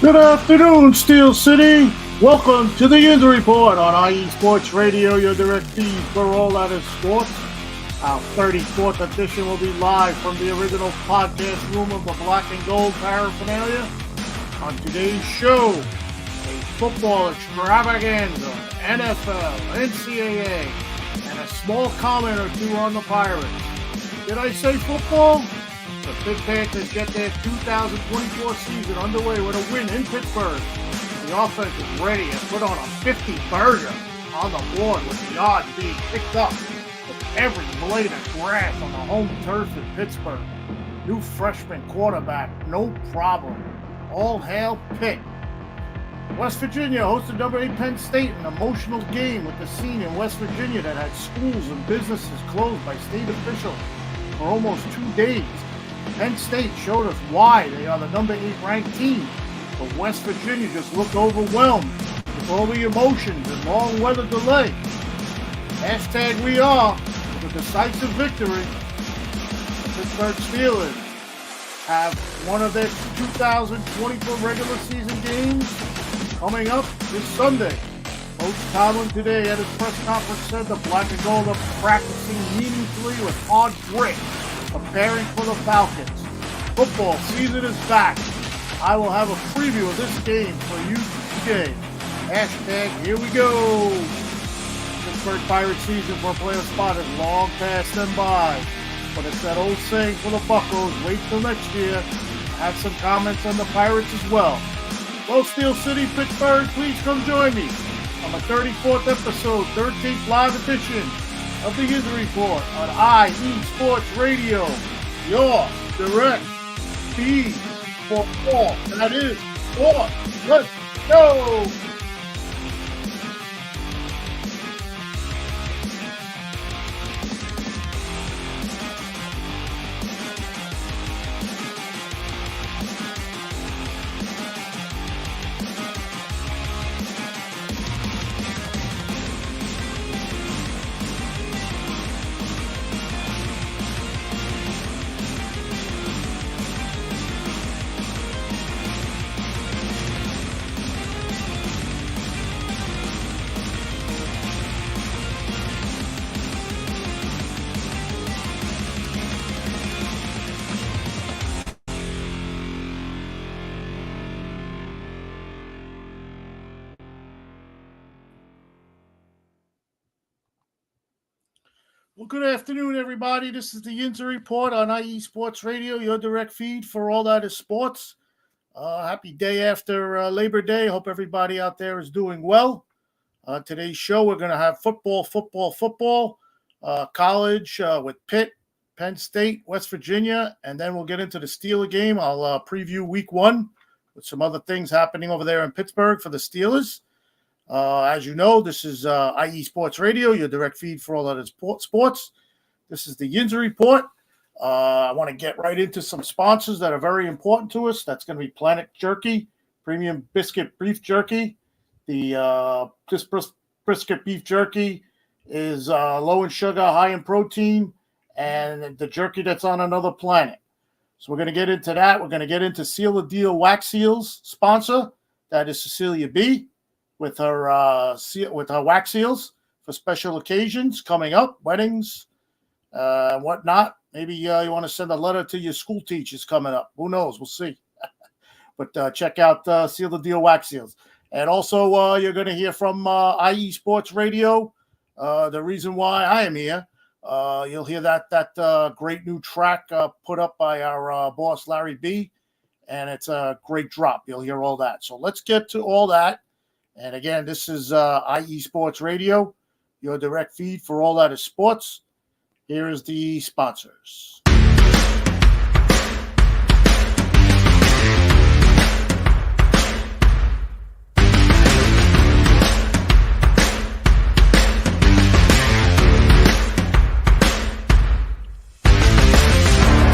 Good afternoon, Steel City. Welcome to the Yinzer Report on IE Sports Radio, your direct feed for all that is sports. Our 34th edition will be live from the original podcast room of the Black and Gold paraphernalia. On today's show, a football extravaganza, NFL, NCAA, and a small comment or two on the Pirates. Did I say football? The Big Panthers get their 2024 season underway with a win in Pittsburgh. The offense is ready and put on a 50-burger on the board with the odds being picked up with every blade of grass on the home turf in Pittsburgh. New freshman quarterback, no problem. All hail Pitt. West Virginia hosted number 8 Penn State, an emotional game with the scene in West Virginia that had schools and businesses closed by state officials for almost 2 days. Penn State showed us why they are the number 8 ranked team, but West Virginia just looked overwhelmed with all the emotions and long weather delay. Hashtag we are with a decisive victory. The Pittsburgh Steelers have one of their 2024 regular season games coming up this Sunday. Coach Tomlin today at his press conference said the Black and Gold are practicing meaningfully with hard grit, preparing for the Falcons. Football season is back. I will have a preview of this game for you today. Hashtag here we go. Pittsburgh Pirates season for a playoff spot is long past and by. But it's that old saying for the Buccos, wait till next year. I have some comments on the Pirates as well. Hello, Steel City, Pittsburgh. Please come join me on the 34th episode, 13th live edition of the Yinzer Report on IE Sports Radio, your direct feed for all that is sports. Let's go! Well, good afternoon, everybody. This is the Yinzer Report on IE Sports Radio, your direct feed for all that is sports. Happy day after Labor Day. Hope everybody out there is doing well. Today's show, we're going to have football, college with Pitt, Penn State, West Virginia, and then we'll get into the Steeler game. I'll preview week 1 with some other things happening over there in Pittsburgh for the Steelers. As you know, this is IE Sports Radio, your direct feed for all that is sports. This is the Yinzer Report. I want to get right into some sponsors that are very important to us. That's going to be Planet Jerky, Premium Biscuit Beef Jerky. This brisket beef jerky is low in sugar, high in protein, and the jerky that's on another planet. So we're going to get into that. We're going to get into Seal the Deal Wax Seals sponsor. That is Cecilia B. with her wax seals for special occasions coming up, weddings, whatnot. Maybe you want to send a letter to your school teachers coming up. Who knows? We'll see. But check out Seal the Deal Wax Seals. And also you're going to hear from IE Sports Radio, the reason why I am here. You'll hear that great new track put up by our boss, Larry B. And it's a great drop. You'll hear all that. So let's get to all that. And again, this is IE Sports Radio, your direct feed for all that is sports. Here is the sponsors.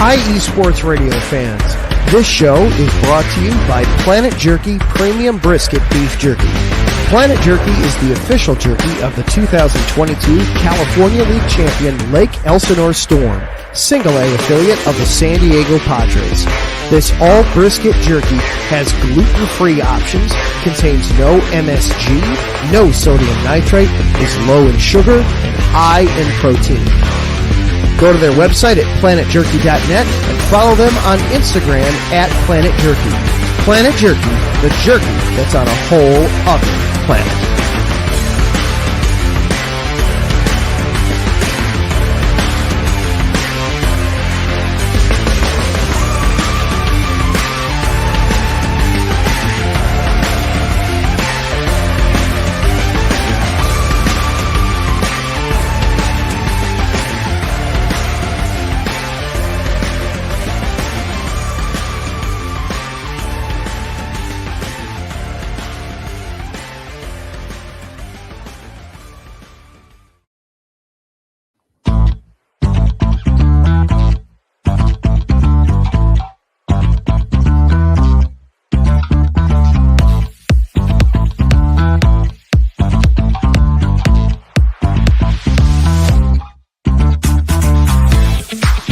IE Sports Radio fans, this show is brought to you by Planet Jerky Premium Brisket Beef Jerky. Planet Jerky is the official jerky of the 2022 California League champion Lake Elsinore Storm, Single A affiliate of the San Diego Padres. This all-brisket jerky has gluten-free options, contains no MSG, no sodium nitrate, is low in sugar, and high in protein. Go to their website at planetjerky.net and follow them on Instagram at Planet Jerky. Planet Jerky, the jerky that's on a whole other planet.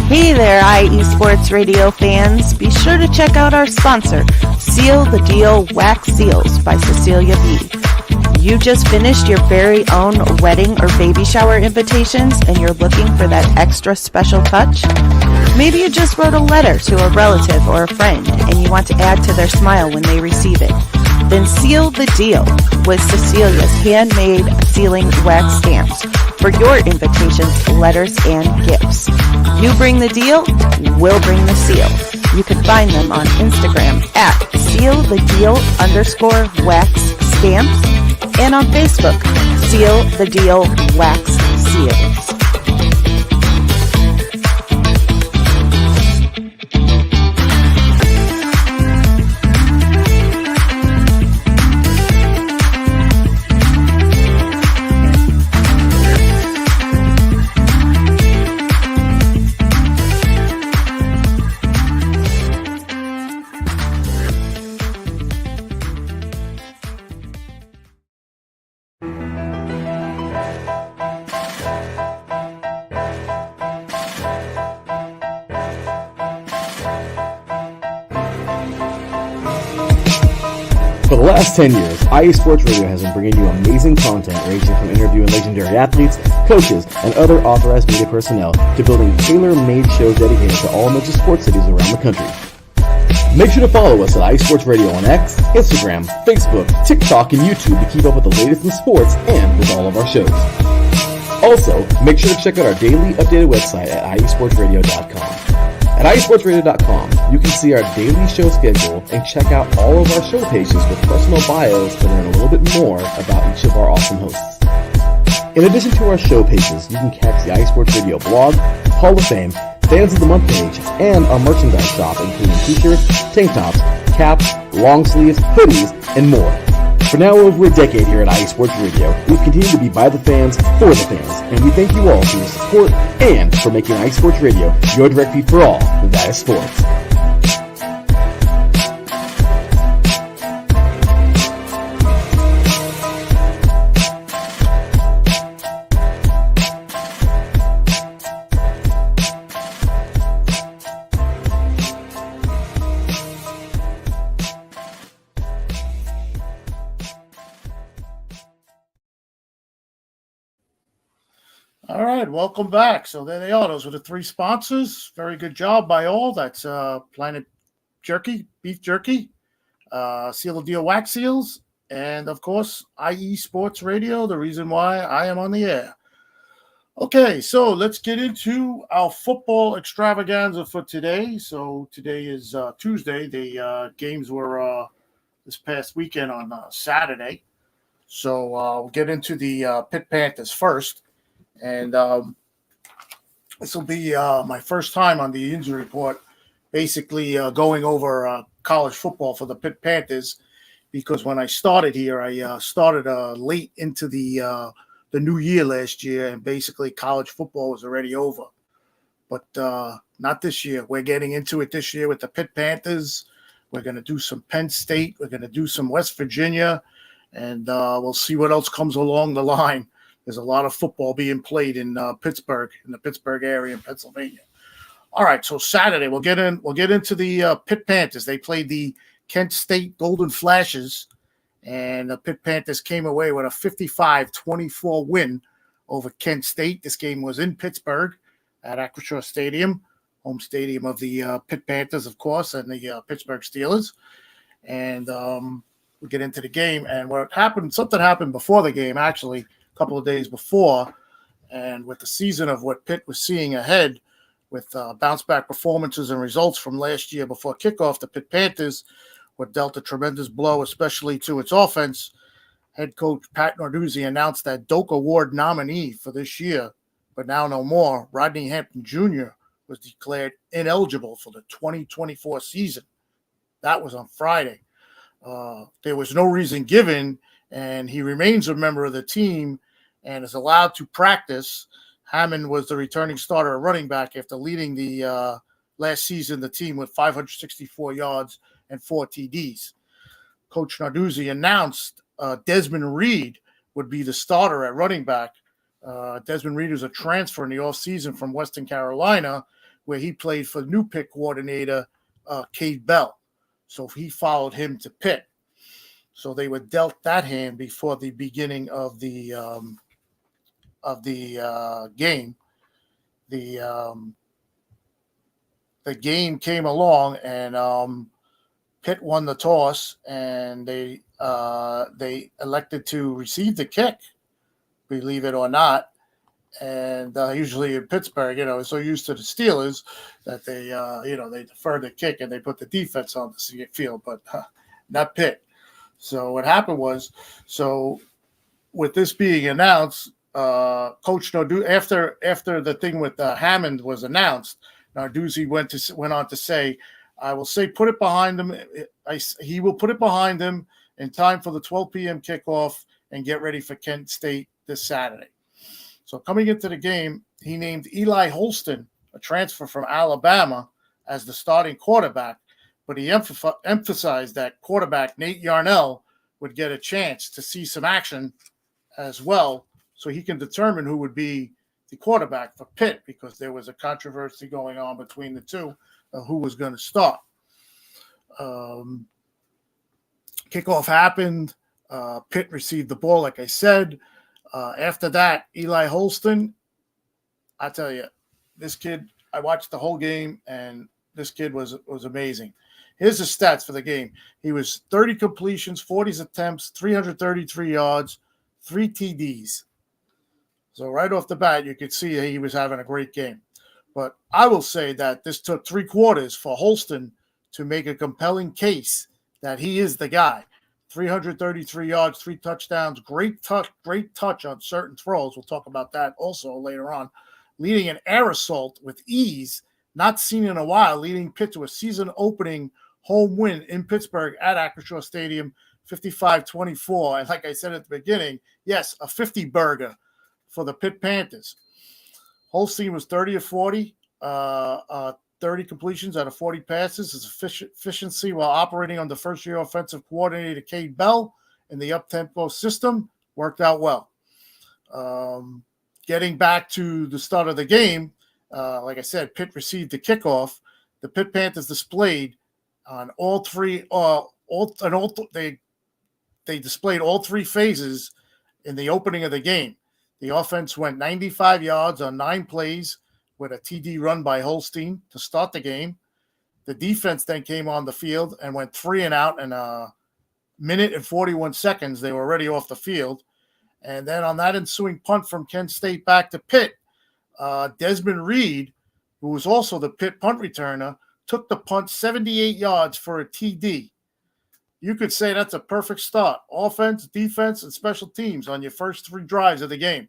Hey there, IE Sports Radio fans. Be sure to check out our sponsor, Seal the Deal Wax Seals by Cecilia B. You just finished your very own wedding or baby shower invitations and you're looking for that extra special touch? Maybe you just wrote a letter to a relative or a friend and you want to add to their smile when they receive it. Then seal the deal with Cecilia's handmade sealing wax stamps for your invitations, letters, and gifts. You bring the deal, we'll bring the seal. You can find them on Instagram at sealthedeal_wax stamps and on Facebook, Seal the Deal Wax Seals. For the last 10 years, IE Sports Radio has been bringing you amazing content ranging from interviewing legendary athletes, coaches, and other authorized media personnel to building tailor-made shows dedicated to all major sports cities around the country. Make sure to follow us at IE Sports Radio on X, Instagram, Facebook, TikTok, and YouTube to keep up with the latest in sports and with all of our shows. Also, make sure to check out our daily updated website at iesportsradio.com. At iesportsradio.com, you can see our daily show schedule and check out all of our show pages with personal bios to learn a little bit more about each of our awesome hosts. In addition to our show pages, you can catch the iSports Radio blog, Hall of Fame, Fans of the Month page, and our merchandise shop, including t-shirts, tank tops, caps, long sleeves, hoodies, and more. For now over a decade here at IE Sports Radio, we've continued to be by the fans, for the fans, and we thank you all for your support and for making IE Sports Radio your direct feed for all that is sports. All right, welcome back. So there they are. Those were the three sponsors. Very good job by all. That's Planet Jerky, Beef Jerky, Seal the Deal Wax Seals, and, of course, IE Sports Radio, the reason why I am on the air. Okay, so let's get into our football extravaganza for today. So today is Tuesday. The games were this past weekend on Saturday. So we'll get into the Pitt Panthers first. And this will be my first time on the Yinzer report, basically going over college football for the Pitt Panthers, because when I started here, I started late into the new year last year, and basically college football was already over. But not this year. We're getting into it this year with the Pitt Panthers. We're going to do some Penn State. We're going to do some West Virginia. And we'll see what else comes along the line. There's a lot of football being played in Pittsburgh, in the Pittsburgh area in Pennsylvania. All right, so Saturday we'll get into the Pitt Panthers. They played the Kent State Golden Flashes, and the Pitt Panthers came away with a 55-24 win over Kent State. This game was in Pittsburgh at Acrisure Stadium, home stadium of the Pitt Panthers, of course, and the Pittsburgh Steelers. And we'll get into the game. And something happened before the game, actually, a couple of days before. And with the season of what Pitt was seeing ahead, with bounce-back performances and results from last year before kickoff, the Pitt Panthers were dealt a tremendous blow, especially to its offense. Head coach Pat Narduzzi announced that Doak Award nominee for this year, but now no more, Rodney Hampton Jr., was declared ineligible for the 2024 season. That was on Friday. There was no reason given, and he remains a member of the team and is allowed to practice. Hammond was the returning starter at running back after leading the last season the team with 564 yards and 4 TDs. Coach Narduzzi announced Desmond Reed would be the starter at running back. Desmond Reed was a transfer in the offseason from Western Carolina, where he played for new Pitt coordinator Cade Bell. So he followed him to Pitt. So they were dealt that hand before the beginning of the game. The game came along, and Pitt won the toss, and they elected to receive the kick, believe it or not. And usually in Pittsburgh, so used to the Steelers that they defer the kick and they put the defense on the field, but not Pitt. So what happened was, with this being announced, Coach Narduzzi, after the thing with Hammond was announced, Narduzzi went on to say, "I will say, put it behind him. He will put it behind him in time for the 12 p.m. kickoff and get ready for Kent State this Saturday." So coming into the game, he named Eli Holston, a transfer from Alabama, as the starting quarterback, but he emphasized that quarterback Nate Yarnell would get a chance to see some action as well, so he can determine who would be the quarterback for Pitt, because there was a controversy going on between the two of who was going to start. Kickoff happened. Pitt received the ball, like I said. After that, Eli Holston, I tell you, this kid, I watched the whole game, and this kid was amazing. Here's the stats for the game. He was 30 completions, 40 attempts, 333 yards, 3 TDs. So right off the bat, you could see he was having a great game. But I will say that this took 3 quarters for Holston to make a compelling case that he is the guy. 333 yards, 3 touchdowns, great touch on certain throws. We'll talk about that also later on. Leading an air assault with ease, not seen in a while, leading Pitt to a season-opening home win in Pittsburgh at Acrisure Stadium, 55-24. And like I said at the beginning, yes, a 50-burger for the Pitt Panthers. Holstein was 30 of 40, 30 completions out of 40 passes. His efficiency while operating under first-year offensive coordinator Cade Bell in the up-tempo system worked out well. Getting back to the start of the game, like I said, Pitt received the kickoff. The Pitt Panthers displayed on all three. They displayed all 3 phases in the opening of the game. The offense went 95 yards on 9 plays with a TD run by Holstein to start the game. The defense then came on the field and went 3 and out in a minute and 41 seconds. They were already off the field. And then on that ensuing punt from Kent State back to Pitt, Desmond Reed, who was also the Pitt punt returner, took the punt 78 yards for a TD. You could say that's a perfect start. Offense, defense, and special teams on your first 3 drives of the game.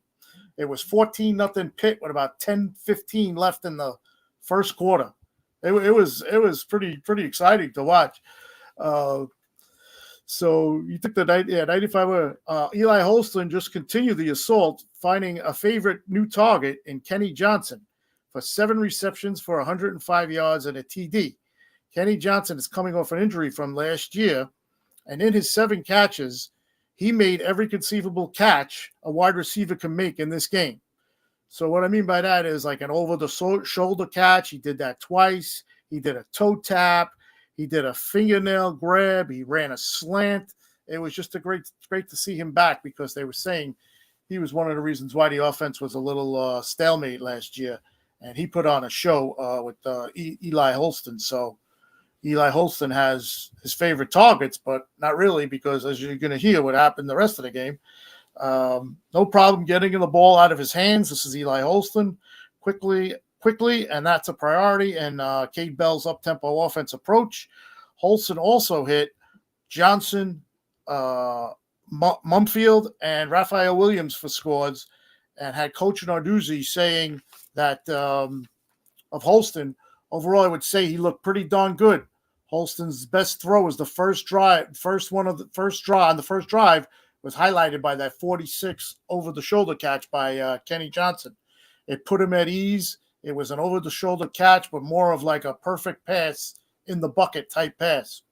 It was 14-0 Pitt with about 10-15 left in the first quarter. It was pretty exciting to watch. So you took the 95. Eli Holston just continued the assault, finding a favorite new target in Kenny Johnson for 7 receptions for 105 yards and a TD. Kenny Johnson is coming off an injury from last year, and in his 7 catches, he made every conceivable catch a wide receiver can make in this game. So what I mean by that is like an over-the-shoulder catch. He did that twice. He did a toe tap. He did a fingernail grab. He ran a slant. It was just great to see him back, because they were saying he was one of the reasons why the offense was a little stalemate last year. And he put on a show with Eli Holston. So Eli Holston has his favorite targets, but not really, because as you're going to hear what happened the rest of the game, no problem getting the ball out of his hands. This is Eli Holston quickly, and that's a priority. And Cade Bell's up-tempo offense approach. Holston also hit Johnson, Mumfield, and Raphael Williams for scores, and had Coach Narduzzi saying that of Holston, overall, I would say he looked pretty darn good. Holston's best throw was the first drive was highlighted by that 46 over-the-shoulder catch by Kenny Johnson. It put him at ease. It was an over-the-shoulder catch, but more of like a perfect pass in the bucket type pass.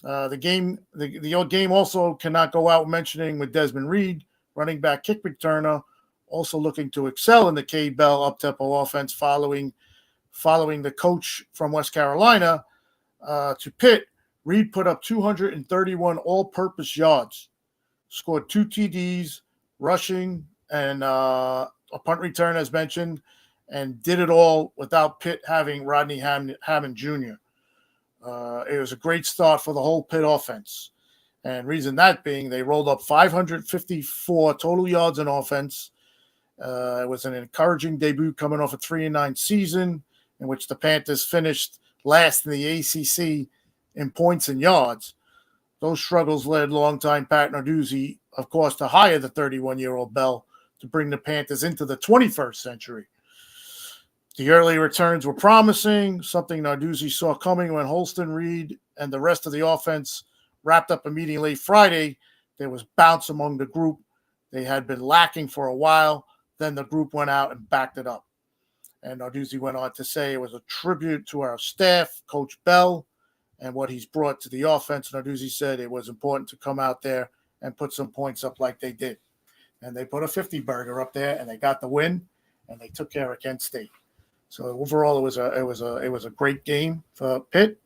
The game also cannot go out mentioning with Desmond Reed, running back kick returner, also looking to excel in the Cade Bell up-tempo offense following the coach from West Carolina to Pitt. Reed put up 231 all-purpose yards, scored 2 TDs, rushing, and a punt return, as mentioned, and did it all without Pitt having Rodney Hammond Jr. It was a great start for the whole Pitt offense. And reason that being, they rolled up 554 total yards in offense. It was an encouraging debut coming off a 3-9 season in which the Panthers finished last in the ACC in points and yards. Those struggles led longtime Pat Narduzzi, of course, to hire the 31-year-old Bell to bring the Panthers into the 21st century. The early returns were promising, something Narduzzi saw coming when Holston, Reed, and the rest of the offense wrapped up immediately Friday. There was bounce among the group. They had been lacking for a while. Then the group went out and backed it up. And Narduzzi went on to say it was a tribute to our staff, Coach Bell, and what he's brought to the offense. Narduzzi said it was important to come out there and put some points up like they did. And they put a 50-burger up there, and they got the win, and they took care of Kent State. So overall, it was a great game for Pitt.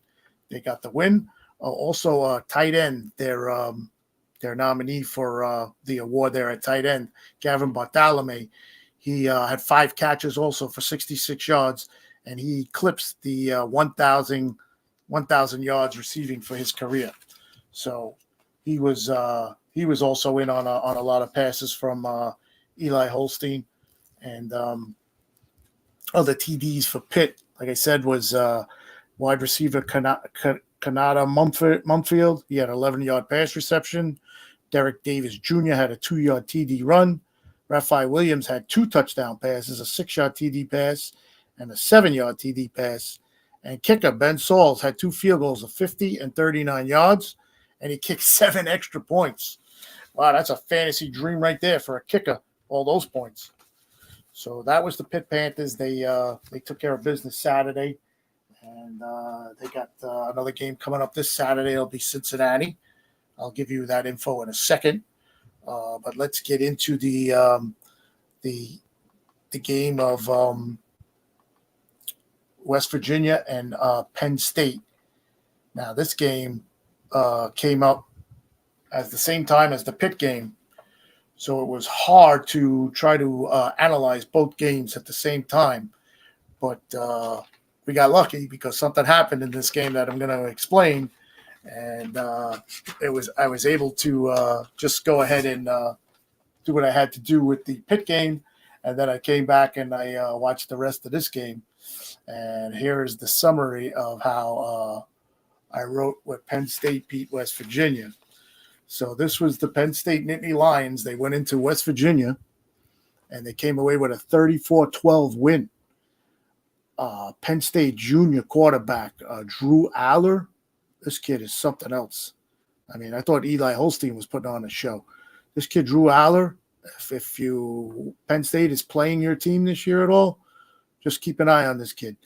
They got the win. Also, tight end, their nominee for the award there at tight end, Gavin Bartolome. He had 5 catches also for 66 yards, and he eclipsed the 1,000 yards receiving for his career. So he was also in on a lot of passes from Eli Holstein, and other TDs for Pitt, like I said, was wide receiver Kanata Mumfield. He had an 11-yard pass reception. Derek Davis Jr. had a 2-yard TD run. Raphael Williams had 2 touchdown passes, a 6-yard TD pass, and a 7-yard TD pass. And kicker Ben Sauls had 2 field goals of 50 and 39 yards, and he kicked 7 extra points. Wow, that's a fantasy dream right there for a kicker, all those points. So that was the Pitt Panthers. They took care of business Saturday, and they got another game coming up this Saturday. It'll be Cincinnati. I'll give you that info in a second. But let's get into the game of West Virginia and Penn State. Now, this game came up at the same time as the Pitt game. So it was hard to try to analyze both games at the same time. But we got lucky because something happened in this game that I'm going to explain. And I was able to just go ahead and do what I had to do with the Pitt game. And then I came back and I watched the rest of this game. And here is the summary of how I wrote what Penn State beat West Virginia. So this was the Penn State Nittany Lions. They went into West Virginia, and they came away with a 34-12 win. Penn State junior quarterback Drew Aller, this kid is something else. I mean, I thought Eli Holstein was putting on a show. This kid Drew Aller, if Penn State is playing your team this year at all, just keep an eye on this kid.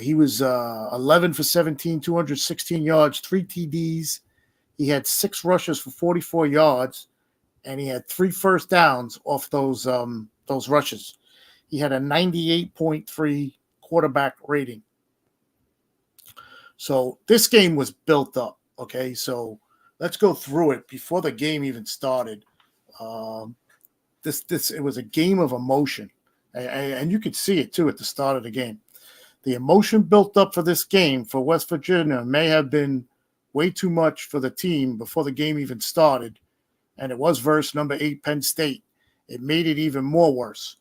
He was 11 for 17, 216 yards, 3 TDs. He had 6 rushes for 44 yards, and he had 3 first downs off those rushes. He had a 98.3 quarterback rating. So this game was built up. Okay, so let's go through it before the game even started. It was a game of emotion, and you could see it too at the start of the game. The emotion built up for this game for West Virginia may have been way too much for the team before the game even started, and it was versus number 8 Penn State. It made it even more worse,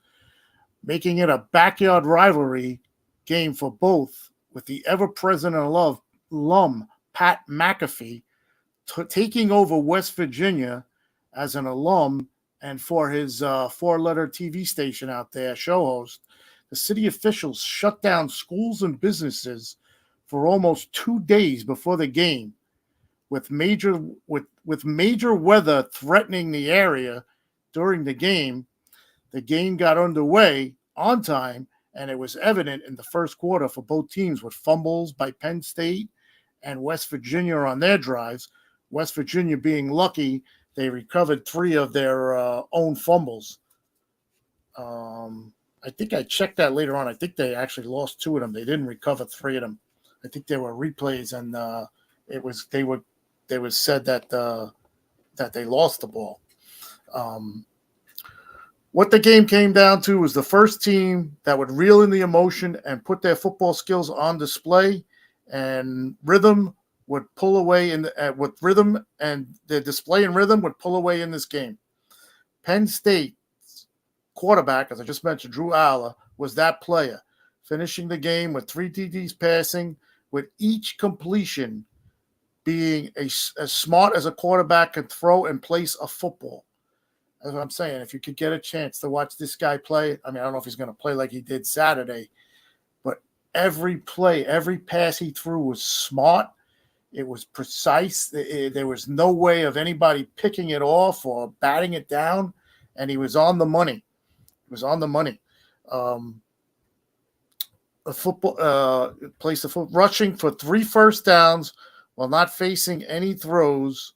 making it a backyard rivalry game for both, with the ever-present alum Pat McAfee taking over West Virginia as an alum and for his 4-letter TV station out there, show host. The city officials shut down schools and businesses for almost 2 days before the game, with major weather threatening the area during the game. The game got underway on time, and it was evident in the first quarter for both teams, with fumbles by Penn State and West Virginia on their drives. West Virginia being lucky, they recovered 3 of their own fumbles. I think I checked that later on. I think they actually lost 2 of them. They didn't recover 3 of them. I think there were replays, and it was said that they lost the ball. What the game came down to was the first team that would reel in the emotion and put their football skills on display, and rhythm would pull away with rhythm, and the display and rhythm would pull away in this game. Penn State's quarterback, as I just mentioned, Drew Aller, was that player, finishing the game with 3 TDs passing, with each completion being as smart as a quarterback can throw and place a football. That's what I'm saying. If you could get a chance to watch this guy play, I mean, I don't know if he's going to play like he did Saturday, but every play, every pass he threw was smart. It was precise. There was no way of anybody picking it off or batting it down, and he was on the money. Rushing for 3 first downs while not facing any throws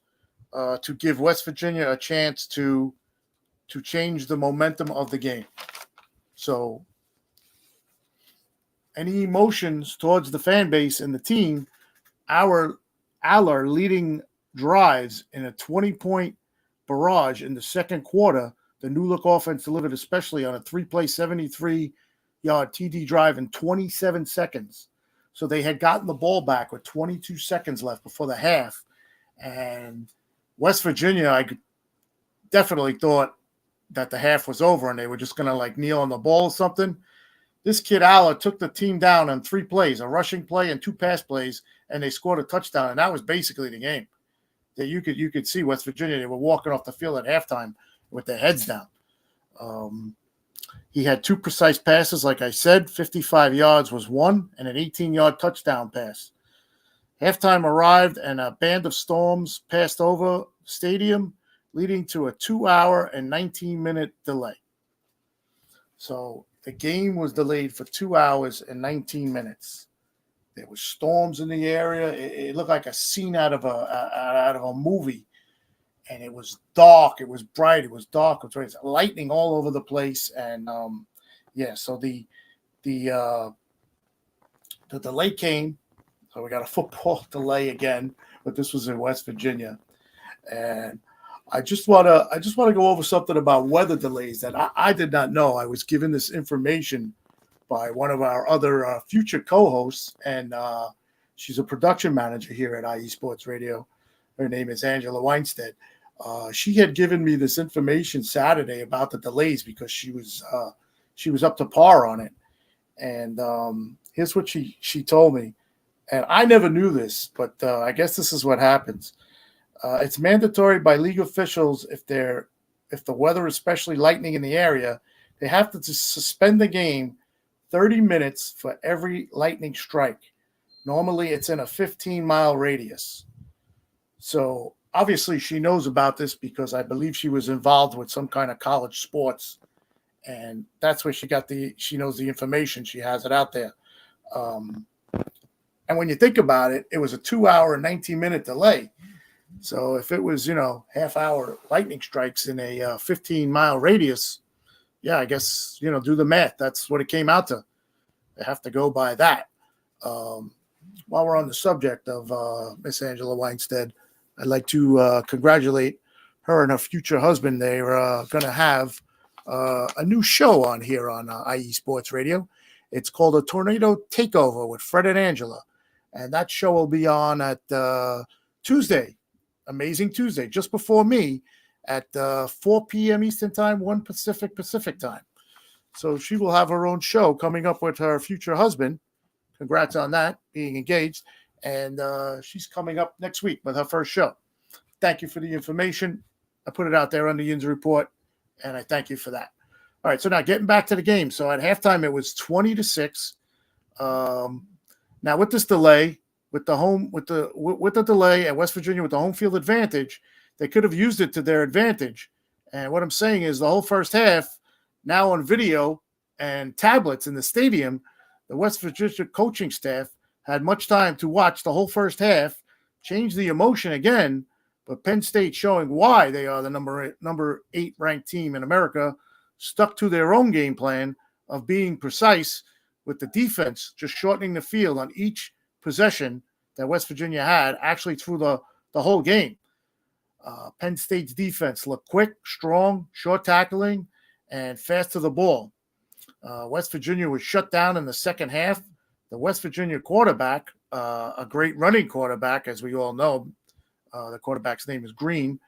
to give West Virginia a chance to change the momentum of the game. So any emotions towards the fan base and the team, Aller leading drives in a 20-point barrage in the second quarter. The new look offense delivered, especially on a 3-play, 73-yard TD drive in 27 seconds. So they had gotten the ball back with 22 seconds left before the half. And West Virginia, I definitely thought that the half was over and they were just going to kneel on the ball or something. This kid Aller took the team down on 3 plays, a rushing play and 2 pass plays, and they scored a touchdown. And that was basically the game. That you could see West Virginia, they were walking off the field at halftime with their heads down. He had 2 precise passes, like I said. 55 yards was 1, and an 18-yard touchdown pass. Halftime arrived, and a band of storms passed over the stadium, leading to a 2-hour and 19-minute delay. So the game was delayed for 2 hours and 19 minutes. There were storms in the area. It looked like a scene out of a movie. And it was dark. It was bright. It was dark. It was lightning all over the place. And so the delay came. So we got a football delay again, but this was in West Virginia. And I just want to go over something about weather delays that I did not know. I was given this information by one of our other future co-hosts, and she's a production manager here at IE Sports Radio. Her name is Angela Weinstead. She had given me this information Saturday about the delays because she was up to par on it. And here's what she told me. And I never knew this, but I guess this is what happens. It's mandatory by league officials if the weather, especially lightning in the area, they have to just suspend the game 30 minutes for every lightning strike. Normally, it's in a 15-mile radius. So obviously, she knows about this because I believe she was involved with some kind of college sports, and that's where she knows the information. She has it out there. And when you think about it, it was a 2-hour and 19-minute delay. So if it was, half-hour lightning strikes in a 15-mile radius, yeah, I guess, do the math. That's what it came out to. They have to go by that. While we're on the subject of Miss Angela Weinstead, I'd like to congratulate her and her future husband. They're going to have a new show on here on IE Sports Radio. It's called A Tornado Takeover with Fred and Angela. And that show will be on at Tuesday, Amazing Tuesday, just before me at 4 p.m. Eastern Time, 1 Pacific Time. So she will have her own show coming up with her future husband. Congrats on that, being engaged. And she's coming up next week with her first show. Thank you for the information. I put it out there on the Yinzer Report, and I thank you for that. All right, so now getting back to the game. So at halftime, it was 20-6. Now with this delay, with the delay at West Virginia with the home field advantage, they could have used it to their advantage. And what I'm saying is the whole first half, now on video and tablets in the stadium, the West Virginia coaching staff had much time to watch the whole first half, change the emotion again, but Penn State showing why they are the number 8 ranked team in America, stuck to their own game plan of being precise with the defense, just shortening the field on each possession that West Virginia had actually through the whole game. Penn State's defense looked quick, strong, short tackling, and fast to the ball. West Virginia was shut down in the second half. The West Virginia quarterback, a great running quarterback, as we all know, the quarterback's name is Green,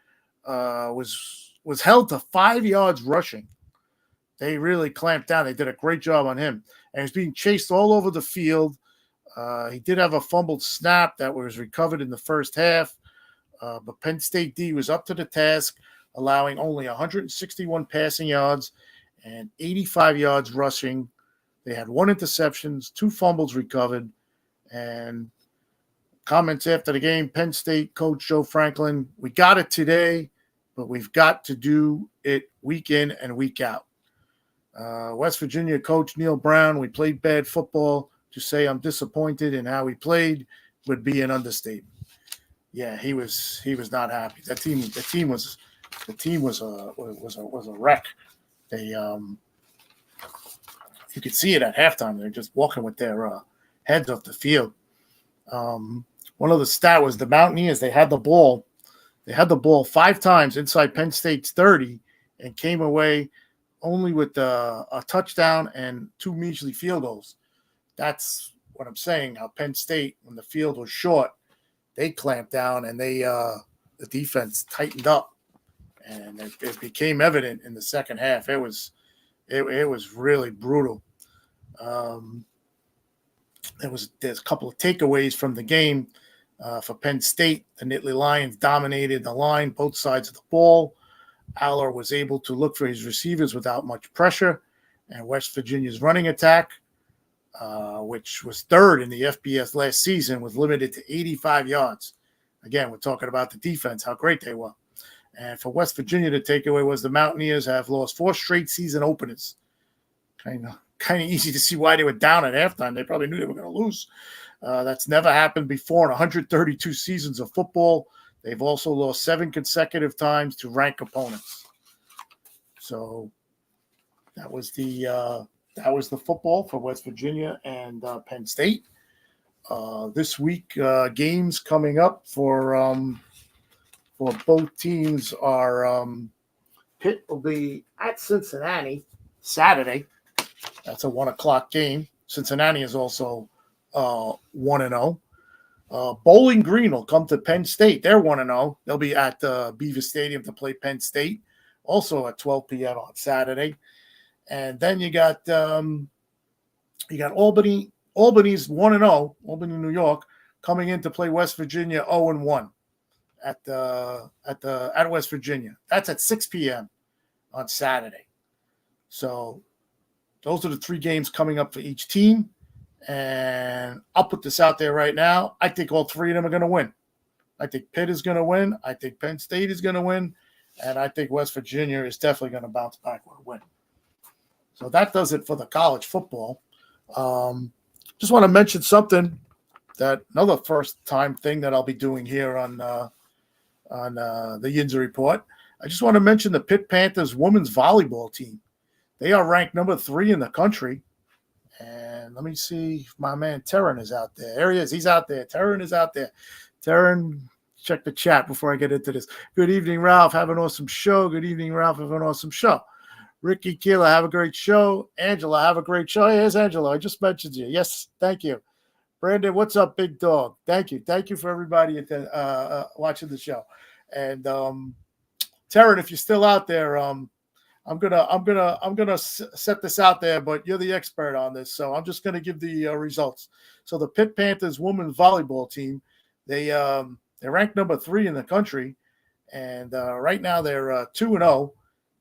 was held to 5 yards rushing. They really clamped down. They did a great job on him. And he's being chased all over the field. He did have a fumbled snap that was recovered in the first half. But Penn State D was up to the task, allowing only 161 passing yards and 85 yards rushing. They had 1 interception, 2 fumbles recovered. And comments after the game, Penn State coach Joe Franklin, we got it today, but we've got to do it week in and week out. West Virginia coach Neil Brown, we played bad football. To say I'm disappointed in how we played would be an understatement. Yeah, he was not happy. The team was a wreck. They you could see it at halftime. They're just walking with their heads off the field. One of the stat was the Mountaineers. They had the ball 5 times inside Penn State's 30 and came away only with a touchdown and 2 measly field goals. That's what I'm saying. How Penn State, when the field was short, they clamped down and the defense tightened up, and it became evident in the second half. It was really brutal. There's a couple of takeaways from the game for Penn State. The Nittany Lions dominated the line, both sides of the ball. Aller was able to look for his receivers without much pressure, and West Virginia's running attack, which was 3rd in the FBS last season, was limited to 85 yards. Again, we're talking about the defense, how great they were. And for West Virginia, the takeaway was the Mountaineers have lost 4 straight season openers. Kind of easy to see why they were down at halftime. They probably knew they were going to lose. That's never happened before in 132 seasons of football. They've also lost 7 consecutive times to ranked opponents. So that was the football for West Virginia and Penn State. This week, games coming up for both teams are Pitt will be at Cincinnati Saturday. That's a 1:00 game. Cincinnati is also 1-0. Bowling Green will come to Penn State. They're 1-0. They'll be at Beaver Stadium to play Penn State, also at 12 p.m. on Saturday. And then you got Albany. Albany's 1-0. Albany, New York, coming in to play West Virginia 0-1 at West Virginia. That's at 6 p.m. on Saturday. So those are the 3 games coming up for each team. And I'll put this out there right now. I think all 3 of them are going to win. I think Pitt is going to win. I think Penn State is going to win. And I think West Virginia is definitely going to bounce back with a win. So that does it for the college football. Just want to mention something, that another first-time thing that I'll be doing here on on the Yinzer Report. I just want to mention the Pitt Panthers women's volleyball team. They are ranked number 3 in the country. And let me see if my man Terran is out there. There he is. He's out there. Terran is out there. Terran, check the chat before I get into this. Good evening, Ralph. Have an awesome show. Good evening, Ralph. Have an awesome show. Ricky Keeler, have a great show. Angela, have a great show. Here's Angela. I just mentioned you. Yes, thank you. Brandon, what's up, big dog? Thank you. Thank you for everybody watching the show. And Terran, if you're still out there, I'm gonna set this out there, but you're the expert on this, so I'm just gonna give the results. So the Pitt Panthers women's volleyball team, they're ranked number 3 in the country, and right now they're 2-0.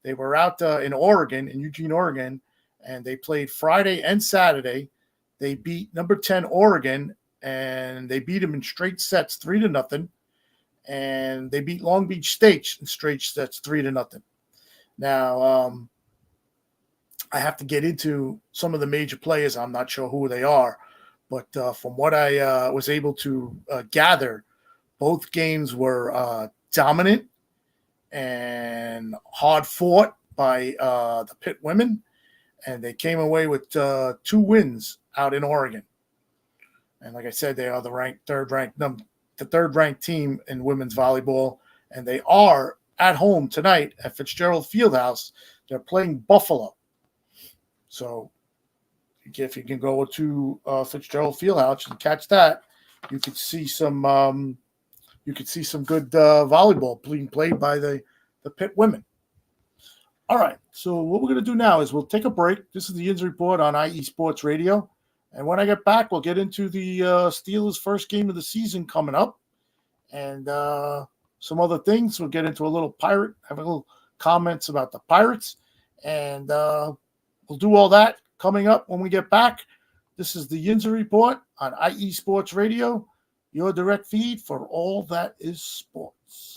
They were out in Oregon, in Eugene, Oregon, and they played Friday and Saturday. They beat number 10 Oregon, and they beat them in straight sets 3-0, and they beat Long Beach State in straight sets 3-0. Now, I have to get into some of the major players. I'm not sure who they are, but from what I was able to gather, both games were dominant and hard fought by the Pitt women, and they came away with 2 wins out in Oregon. And like I said, they are the third ranked team in women's volleyball, and they are at home tonight at Fitzgerald Fieldhouse. They're playing Buffalo. So if you can go to Fitzgerald Fieldhouse and catch that, you could see some good volleyball being played by the Pitt women. All right. So what we're going to do now is we'll take a break. This is the Yinzer Report on IE Sports Radio. And when I get back, we'll get into the Steelers' first game of the season coming up. And some other things. We'll get into a little have a little comments about the Pirates. And we'll do all that coming up when we get back. This is the Yinzer Report on IE Sports Radio, your direct feed for all that is sports.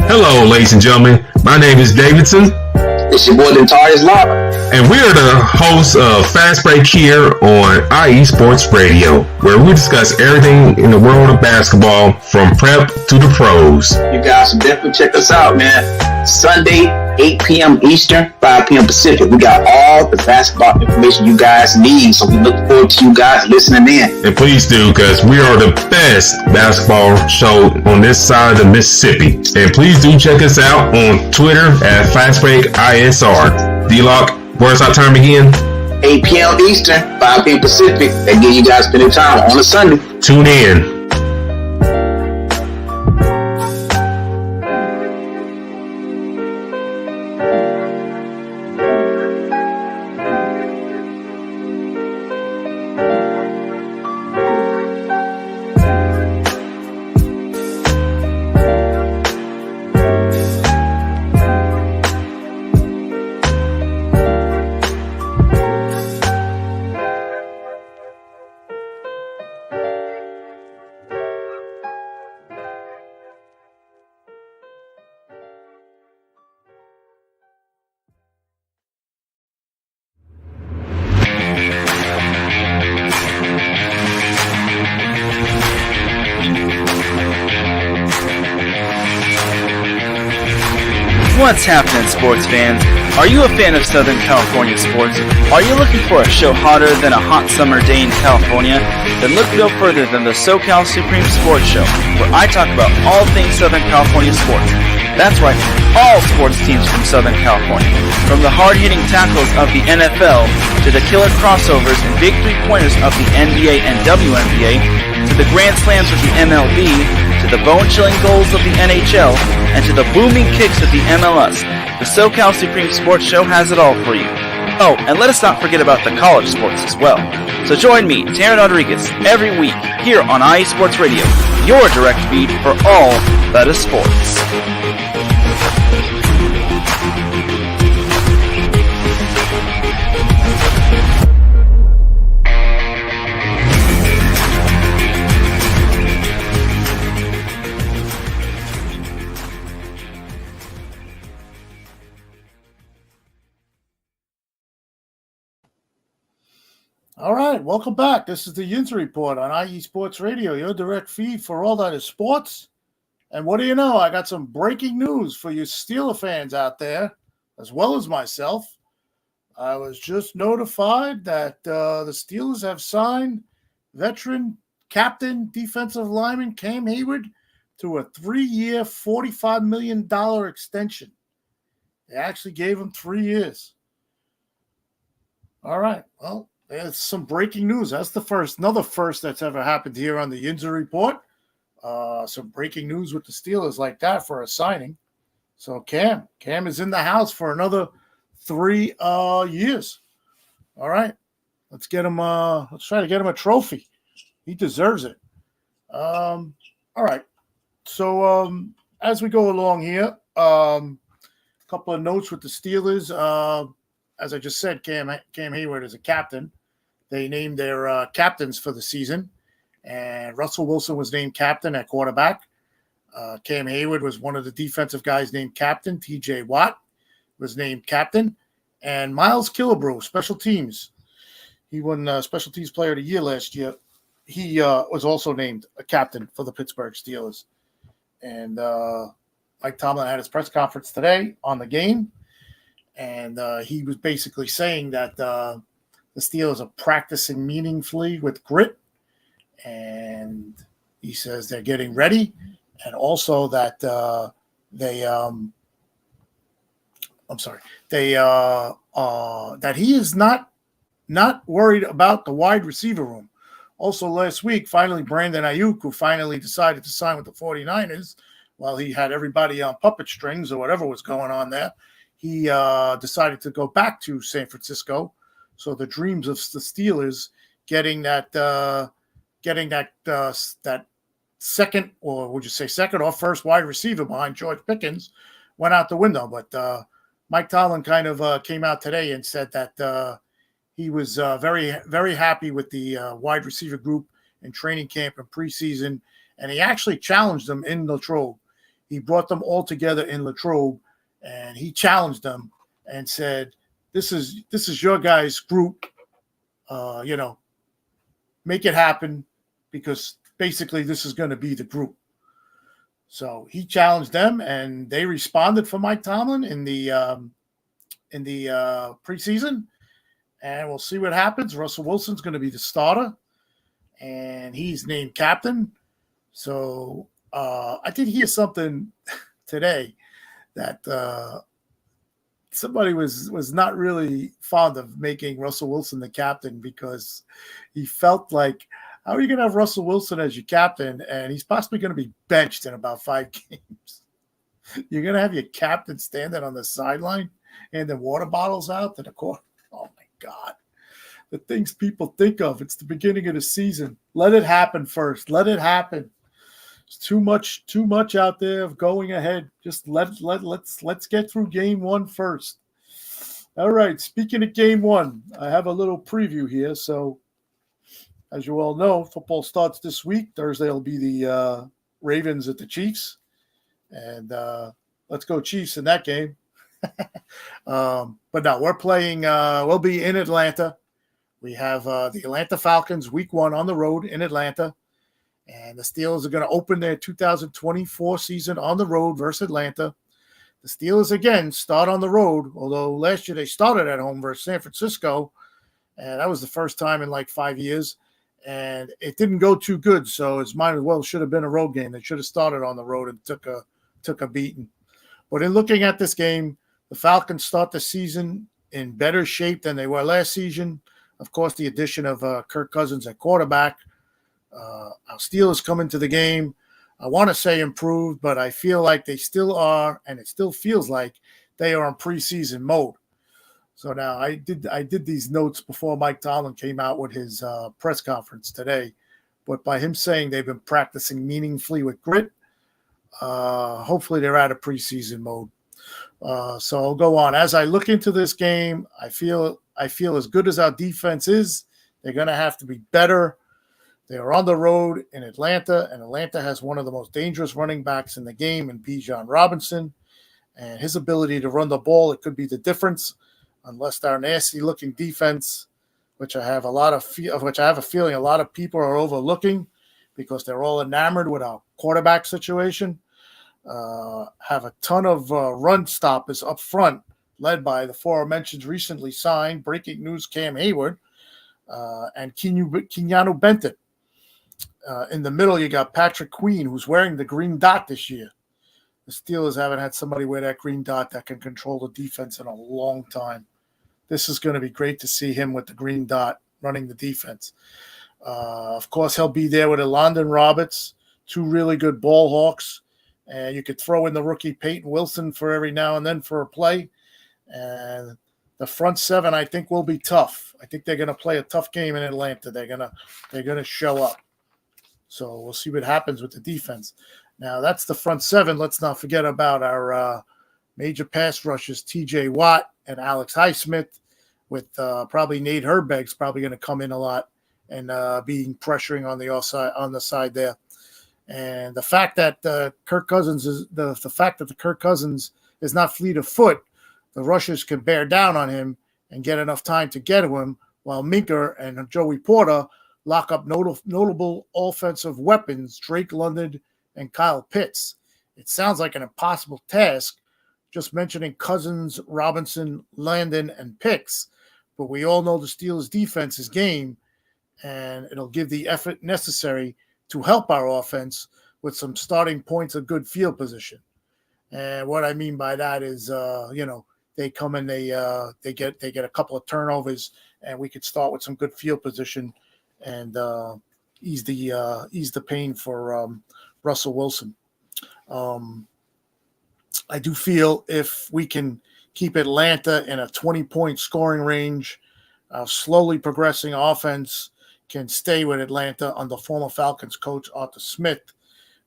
Hello, ladies and gentlemen. My name is Davidson. It's your boy, Notorious Lava. And we are the hosts of Fast Break here on IE Sports Radio, where we discuss everything in the world of basketball from prep to the pros. You guys should definitely check us out, man. Sunday, 8 p.m. Eastern, 5 p.m. Pacific. We got all the basketball information you guys need, so we look forward to you guys listening in. And please do, because we are the best basketball show on this side of the Mississippi. And please do check us out on Twitter at FastBreakISR. D-Lock, where's our time again? 8 p.m. Eastern, 5 p.m. Pacific. That gives you guys plenty of time on a Sunday. Tune in. What's happening, sports fans? Are you a fan of Southern California sports? Are you looking for a show hotter than a hot summer day in California? Then look no further than the SoCal Supreme Sports Show, where I talk about all things Southern California sports. That's right, all sports teams from Southern California. From the hard-hitting tackles of the NFL, to the killer crossovers and big three-pointers of the NBA and WNBA, to the grand slams of the MLB, to the bone-chilling goals of the NHL, and to the booming kicks of the MLS. The SoCal Supreme Sports Show has it all for you. Oh, and let us not forget about the college sports as well. So join me, Taryn Rodriguez, every week here on IE Sports Radio, your direct feed for all that is sports. All right, welcome back. This is the Yinzer Report on IE Sports Radio, your direct feed for all that is sports. And what do you know? I got some breaking news for you Steeler fans out there, as well as myself. I was just notified that the Steelers have signed veteran captain defensive lineman Cam Hayward to a 3-year, $45 million extension. They actually gave him 3 years. All right, well, there's some breaking news. That's another first that's ever happened here on the Yinzer Report. Some breaking news with the Steelers like that for a signing. So Cam is in the house for another 3 years. All right, let's get him. Let's try to get him a trophy. He deserves it. All right. So as we go along here, a couple of notes with the Steelers. As I just said, Cam Hayward is a captain. They named their captains for the season, and Russell Wilson was named captain at quarterback. Cam Hayward was one of the defensive guys named captain. T.J. Watt was named captain, and Miles Killebrew, special teams. He won Special Teams Player of the Year last year. He was also named a captain for the Pittsburgh Steelers. And Mike Tomlin had his press conference today on the game, and he was basically saying that the Steelers are practicing meaningfully with grit, and he says they're getting ready, and also that that he is not worried about the wide receiver room. Also last week, finally, Brandon Ayuk, who finally decided to sign with the 49ers while he had everybody on puppet strings or whatever was going on there, he decided to go back to San Francisco. So the dreams of the Steelers getting that second, or would you say second or first wide receiver behind George Pickens went out the window. But Mike Tomlin kind of came out today and said that he was very, very happy with the wide receiver group in training camp and preseason, and he actually challenged them in Latrobe. He brought them all together in Latrobe, and he challenged them and said, "This is your guys' group. Make it happen, because basically this is going to be the group." So he challenged them, and they responded for Mike Tomlin in the preseason. And we'll see what happens. Russell Wilson's going to be the starter, and he's named captain. So I did hear something today that somebody was not really fond of making Russell Wilson the captain, because he felt like, how are you going to have Russell Wilson as your captain, and he's possibly going to be benched in about 5 games? You're going to have your captain standing on the sideline and the water bottles out to the court. Oh, my God. The things people think of. It's the beginning of the season. Let it happen first. Let it happen. It's too much out there of going ahead. Just let's get through game 1 first. All right. Speaking of game 1, I have a little preview here. So, as you all know, football starts this week. Thursday will be the Ravens at the Chiefs, and let's go Chiefs in that game. But no, we're playing. We'll be in Atlanta. We have the Atlanta Falcons week 1 on the road in Atlanta. And the Steelers are going to open their 2024 season on the road versus Atlanta. The Steelers, again, start on the road, although last year they started at home versus San Francisco. And that was the first time in like 5 years. And it didn't go too good, so it might as well should have been a road game. They should have started on the road and took a beating. But in looking at this game, the Falcons start the season in better shape than they were last season. Of course, the addition of Kirk Cousins at quarterback. Our Steelers come into the game, I want to say improved, but I feel like they still are, and it still feels like they are in preseason mode. So now I did these notes before Mike Tomlin came out with his press conference today, but by him saying they've been practicing meaningfully with grit, hopefully they're out of preseason mode. So I'll go on. As I look into this game, I feel as good as our defense is, they're going to have to be better. They are on the road in Atlanta, and Atlanta has one of the most dangerous running backs in the game in Bijan Robinson. And his ability to run the ball, it could be the difference, unless our nasty-looking defense which I have a feeling a lot of people are overlooking because they're all enamored with our quarterback situation. Have a ton of run stoppers up front, led by the aforementioned recently signed breaking news Cam Hayward and Keanu Benton. In the middle, you got Patrick Queen, who's wearing the green dot this year. The Steelers haven't had somebody wear that green dot that can control the defense in a long time. This is going to be great to see him with the green dot running the defense. Of course, he'll be there with Elandon Roberts, two really good ball hawks. And you could throw in the rookie Peyton Wilson for every now and then for a play. And the front seven, I think, will be tough. I think they're going to play a tough game in Atlanta. They're gonna show up. So we'll see what happens with the defense. Now, that's the front seven. Let's not forget about our major pass rushers, T.J. Watt and Alex Highsmith, with probably Nate Herbig's probably going to come in a lot and being pressuring on the side there. And the fact that Kirk Cousins is not fleet of foot, the rushers can bear down on him and get enough time to get to him, while Minka and Joey Porter lock up notable offensive weapons, Drake London and Kyle Pitts. It sounds like an impossible task, just mentioning Cousins, Robinson, Landon, and Pitts, but we all know the Steelers' defense is game, and it'll give the effort necessary to help our offense with some starting points of good field position. And what I mean by that is, they come in, they get a couple of turnovers, and we could start with some good field position and ease the pain for Russell Wilson. I do feel if we can keep Atlanta in a 20-point scoring range, slowly progressing offense can stay with Atlanta under former Falcons coach Arthur Smith.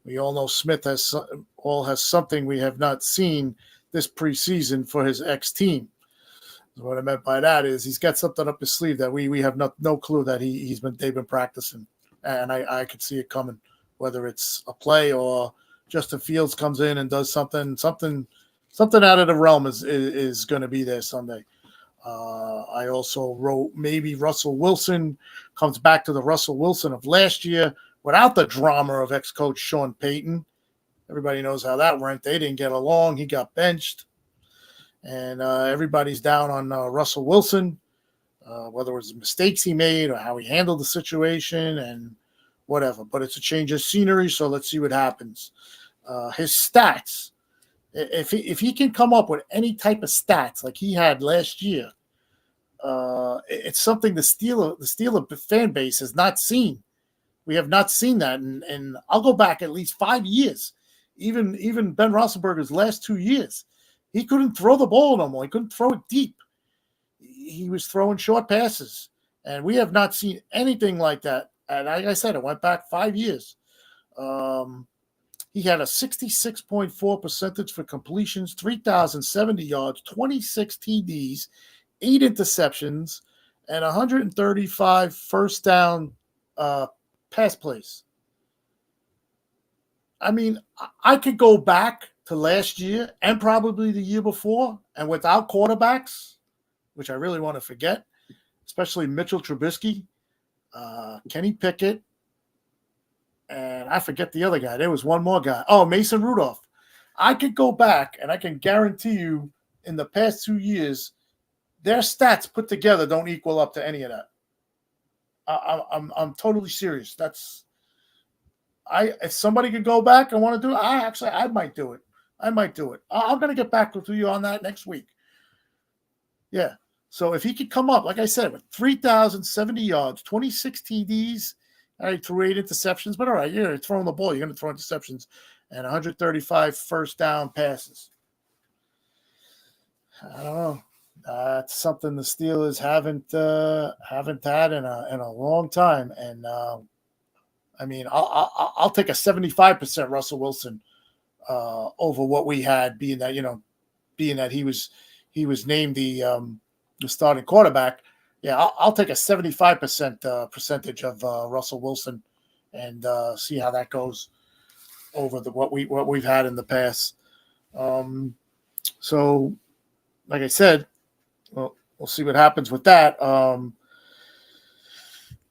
We all know Smith has something we have not seen this preseason for his ex-team. So what I meant by that is he's got something up his sleeve that we have no clue that they've been practicing, and I could see it coming, whether it's a play or Justin Fields comes in and does something out of the realm is going to be there Sunday. I also wrote maybe Russell Wilson comes back to the Russell Wilson of last year without the drama of ex-coach Sean Payton. Everybody knows how that went. They didn't get along. He got benched. And everybody's down on Russell Wilson, whether it was mistakes he made or how he handled the situation and whatever. But it's a change of scenery, so let's see what happens. His stats, if he can come up with any type of stats like he had last year, it's something the Steeler fan base has not seen. We have not seen that, and I'll go back at least 5 years. Even Ben Roethlisberger's last 2 years, he couldn't throw the ball no more. He couldn't throw it deep. He was throwing short passes, and we have not seen anything like that. And like I said, it went back 5 years. He had a 66.4 percentage for completions, 3,070 yards, 26 TDs, 8 interceptions, and 135 first down pass plays. I mean, I could go back to last year and probably the year before, and without quarterbacks, which I really want to forget, especially Mitchell Trubisky, Kenny Pickett, and I forget the other guy. There was one more guy. Oh, Mason Rudolph. I could go back, and I can guarantee you in the past 2 years, their stats put together don't equal up to any of that. I'm totally serious. If somebody could go back and want to do it, I might do it. I'm going to get back to you on that next week. Yeah. So if he could come up, like I said, with 3,070 yards, 26 TDs, all right, threw 8 interceptions, but all right, you're throwing the ball. You're going to throw interceptions, and 135 first down passes. I don't know. That's something the Steelers haven't had in a long time, and I mean, I'll take a 75% Russell Wilson over what we had, being that he was named the starting quarterback. Yeah, I'll take a 75% percentage of Russell Wilson and see how that goes over what we've had in the past. So, like I said, well, we'll see what happens with that.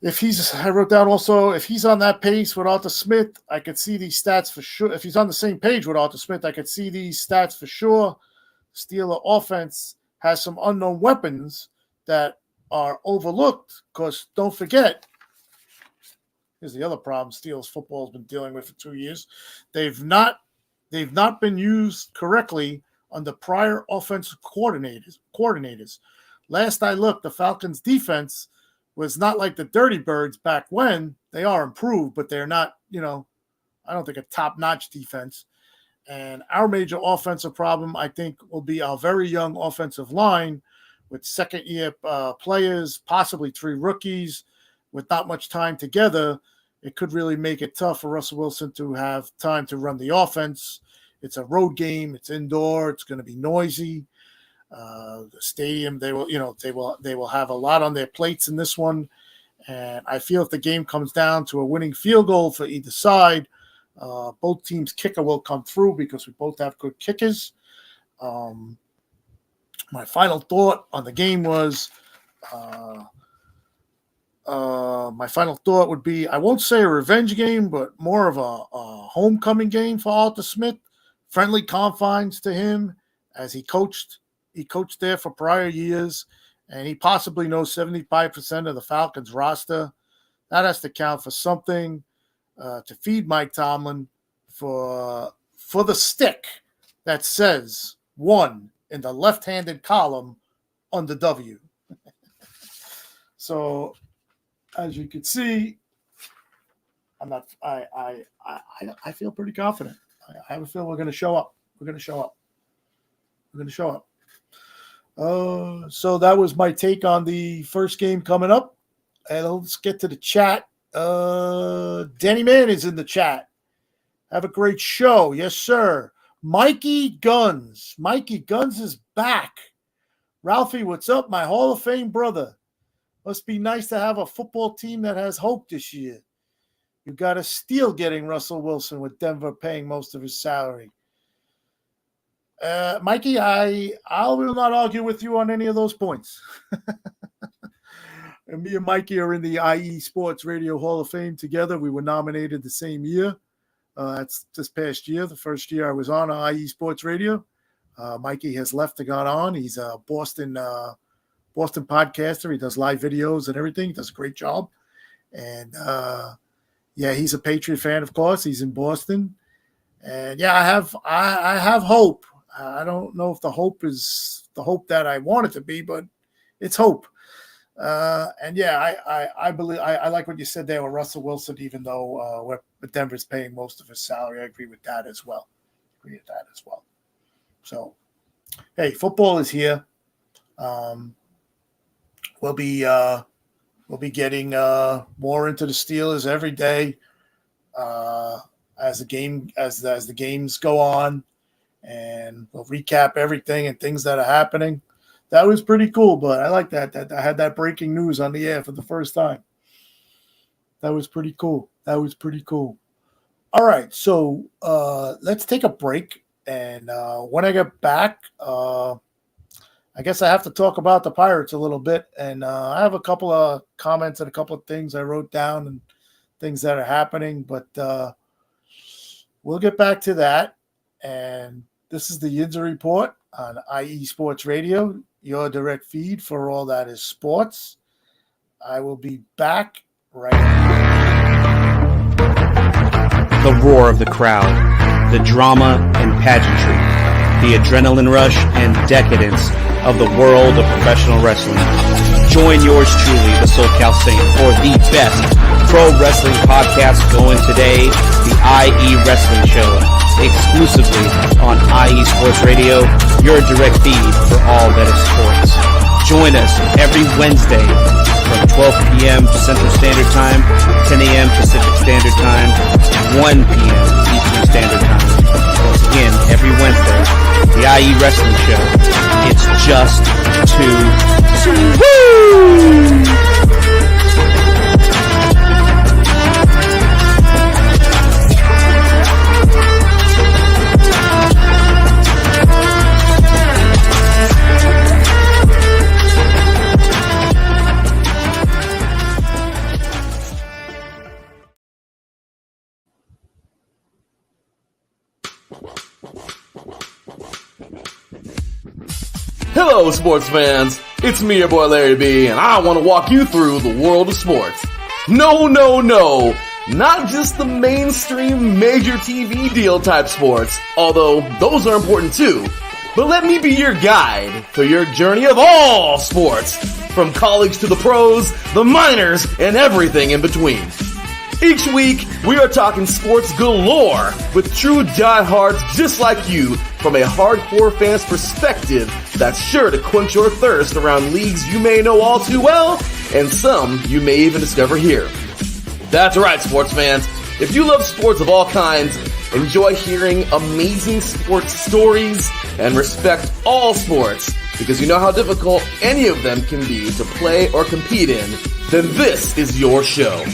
I wrote down also, if he's on that pace with Arthur Smith, I could see these stats for sure. If he's on the same page with Arthur Smith, I could see these stats for sure. Steeler offense has some unknown weapons that are overlooked because don't forget, here's the other problem Steelers football has been dealing with for 2 years. They've not been used correctly under prior offensive coordinators. Last I looked, the Falcons defense was not like the Dirty Birds back when. They are improved, but they're not, I don't think a top-notch defense. And our major offensive problem, I think, will be our very young offensive line with second-year players, possibly 3 rookies, with not much time together. It could really make it tough for Russell Wilson to have time to run the offense. It's a road game. It's indoor. It's going to be noisy. The stadium, they will have a lot on their plates in this one. And I feel if the game comes down to a winning field goal for either side, both teams' kicker will come through because we both have good kickers. My final thought on the game was, my final thought would be, I won't say a revenge game, but more of a homecoming game for Arthur Smith. Friendly confines to him as he coached. He coached there for prior years, and he possibly knows 75% of the Falcons roster. That has to count for something to feed Mike Tomlin for the stick that says 1 in the left-handed column on the W. So, as you can see, I feel pretty confident. I have a feeling we're going to show up. So that was my take on the first game coming up. And let's get to the chat. Danny Mann is in the chat. Have a great show. Yes, sir. Mikey Guns. Mikey Guns is back. Ralphie, what's up, my Hall of Fame brother? Must be nice to have a football team that has hope this year. You got to steal getting Russell Wilson with Denver paying most of his salary. Mikey, I will not argue with you on any of those points. And me and Mikey are in the IE Sports Radio Hall of Fame together. We were nominated the same year. That's this past year, the first year I was on IE Sports Radio. Mikey has left and gone on. He's a Boston podcaster. He does live videos and everything. He does a great job. And, he's a Patriot fan, of course. He's in Boston. And, I have hope. I don't know if the hope is the hope that I want it to be, but it's hope. I believe I like what you said there with Russell Wilson, even though Denver's paying most of his salary. I agree with that as well. So, hey, football is here. We'll be getting more into the Steelers every day as the games go on, and we'll recap everything and things that are happening. That was pretty cool, but I like that I had that breaking news on the air for the first time. That was pretty cool. All right, so let's take a break, and when I get back, I guess I have to talk about the Pirates a little bit, and I have a couple of comments and a couple of things I wrote down and things that are happening, but we'll get back to that. And this is the Yinzer Report on IE Sports Radio, your direct feed for all that is sports. I will be back right now. The roar of the crowd, the drama and pageantry, the adrenaline rush and decadence of the world of professional wrestling. Join yours truly, the SoCal Saint, for the best pro wrestling podcast going today, the IE Wrestling Show, exclusively on IE Sports Radio, your direct feed for all that is sports. Join us every Wednesday from 12 p.m. Central Standard Time, 10 a.m. Pacific Standard Time, 1 p.m. Eastern Standard Time. Once again, every Wednesday, the IE Wrestling Show. It's just too woo! Hello, sports fans. It's me, your boy Larry B, and I want to walk you through the world of sports. No, not just the mainstream major TV deal type sports, although those are important too. But let me be your guide through your journey of all sports, from college to the pros, the minors, and everything in between. Each week, we are talking sports galore with true diehards just like you from a hardcore fan's perspective that's sure to quench your thirst around leagues you may know all too well and some you may even discover here. That's right, sports fans. If you love sports of all kinds, enjoy hearing amazing sports stories, and respect all sports because you know how difficult any of them can be to play or compete in, then this is your show.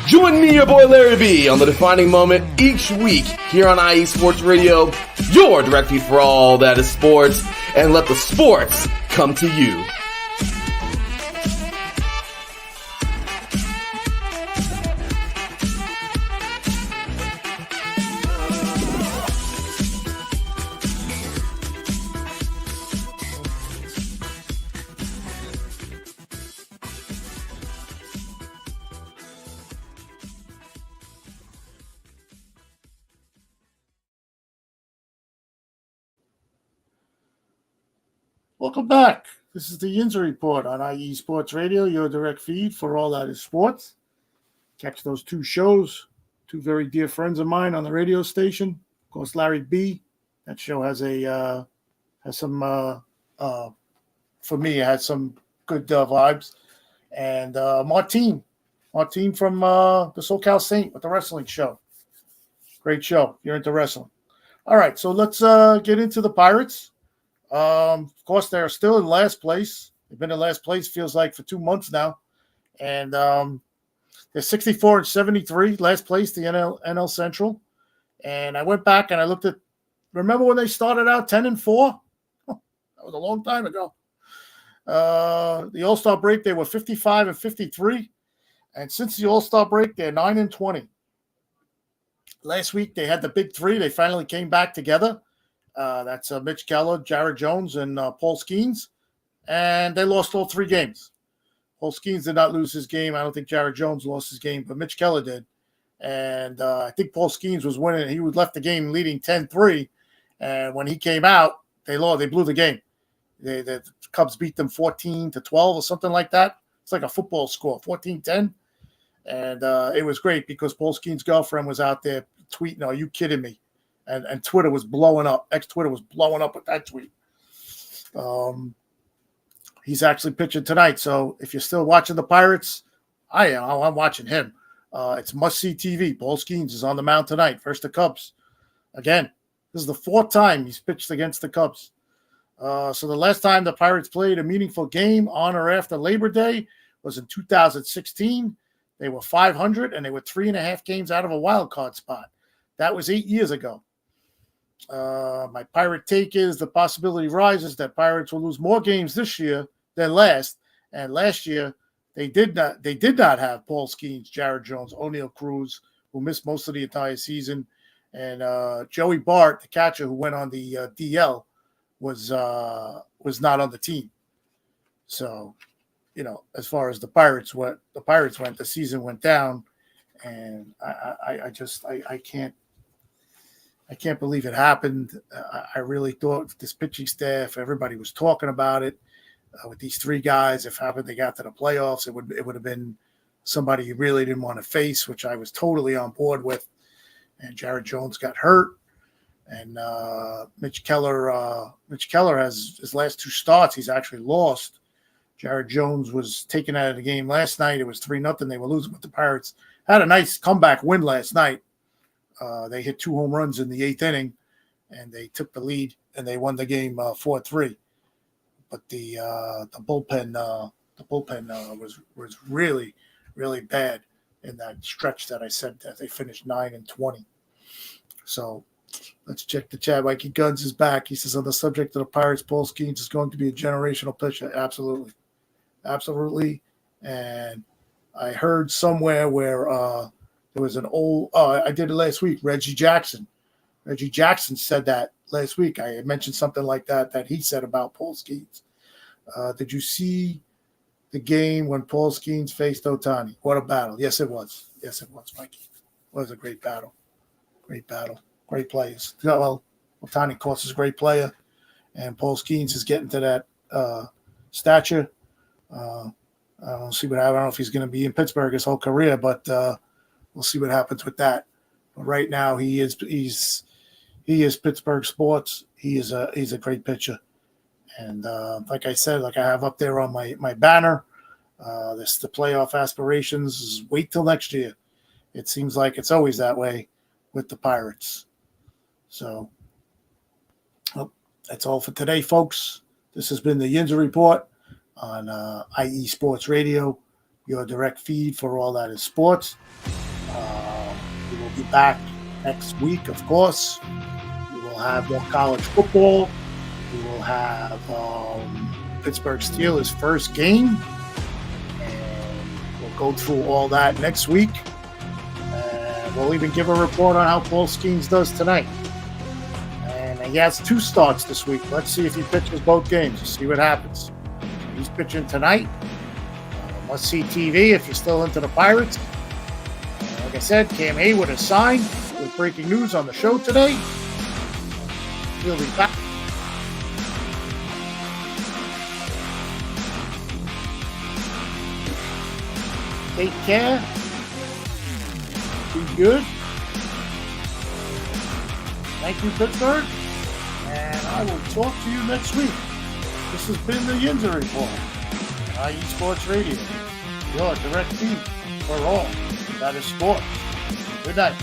Join me, your boy Larry B, on The Defining Moment each week here on IE Sports Radio, your direct feed for all that is sports, and let the sports come to you. Welcome back. This is the Yinzer Report on IE Sports Radio, your direct feed for all that is sports. Catch those two shows, two very dear friends of mine on the radio station. Of course, Larry B. That show has some for me, it has some good vibes. And Martine from the SoCal Saint with the wrestling show. Great show. You're into wrestling. All right, so let's get into the Pirates. Of course, they're still in last place. They've been in last place, feels like, for 2 months now. And they're 64-73, last place, the NL Central. And I went back and I looked at, remember when they started out 10-4? That was a long time ago. The All-Star break, they were 55-53. And since the All-Star break, they're 9-20. Last week, they had the big three. They finally came back together. That's Mitch Keller, Jared Jones, and Paul Skeens. And they lost all 3 games. Paul Skeens did not lose his game. I don't think Jared Jones lost his game, but Mitch Keller did. And I think Paul Skeens was winning. He left the game leading 10-3. And when he came out, they blew the game. The Cubs beat them 14-12 or something like that. It's like a football score, 14-10. And it was great because Paul Skeens' girlfriend was out there tweeting, "Are you kidding me?" And Twitter was blowing up. Twitter was blowing up with that tweet. He's actually pitching tonight. So if you're still watching the Pirates, I am. I'm watching him. It's must-see TV. Paul Skeens is on the mound tonight versus the Cubs. Again, this is the 4th time he's pitched against the Cubs. So the last time the Pirates played a meaningful game on or after Labor Day was in 2016. They were 500, and they were 3.5 games out of a wild card spot. That was 8 years ago. My Pirate take is the possibility rises that Pirates will lose more games this year than last. And last year, they did not have Paul Skeens, Jared Jones, O'Neal Cruz, who missed most of the entire season, and Joey Bart, the catcher who went on the DL, was not on the team. So, as far as the Pirates went, the season went down, and I can't believe it happened. I really thought this pitching staff, everybody was talking about it with these 3 guys. If they got to the playoffs, it would have been somebody you really didn't want to face, which I was totally on board with. And Jared Jones got hurt, and Mitch Keller has his last 2 starts he's actually lost. Jared Jones was taken out of the game last night. It was 3-0. They were losing, but the Pirates had a nice comeback win last night. They hit 2 home runs in the 8th inning, and they took the lead, and they won the game 4-3. But the bullpen was really, really bad in that stretch that I said that they finished 9-20. So let's check the chat. Mikey Guns is back. He says, on the subject of the Pirates, Paul Skeens is going to be a generational pitcher. Absolutely. And I heard somewhere where there was an old I did it last week, Reggie Jackson, Reggie Jackson said that last week. I had mentioned something like that he said about Paul Skeens. Did you see the game when Paul Skeens faced Ohtani? What a battle. Yes, it was. Yes, it was, Mikey. It was a great battle. Great battle. Great players. Well, Ohtani, of course, is a great player, and Paul Skeens is getting to that stature. We'll see what happens. I don't know if he's going to be in Pittsburgh his whole career, but we'll see what happens with that. But right now, he's Pittsburgh sports. He's a great pitcher, and like I said, like I have up there on my banner, this the playoff aspirations. Wait till next year. It seems like it's always that way with the Pirates. So that's all for today, folks. This has been the Yinzer Report on IE Sports Radio, your direct feed for all that is sports. We will be back next week, of course. We will have more college football. We will have Pittsburgh Steelers' first game. And we'll go through all that next week. And we'll even give a report on how Paul Skeens does tonight. And he has 2 starts this week. Let's see if he pitches both games. We'll see what happens. He's pitching tonight. Must see TV if you're still into the Pirates. Like I said, Cam Haywood has signed with breaking news on the show today. He'll be back. Take care. Be good. Thank you, Pittsburgh. And I will talk to you next week. This has been the Yinzer Report on IE Sports Radio, your direct feed for all that is sports. Good night.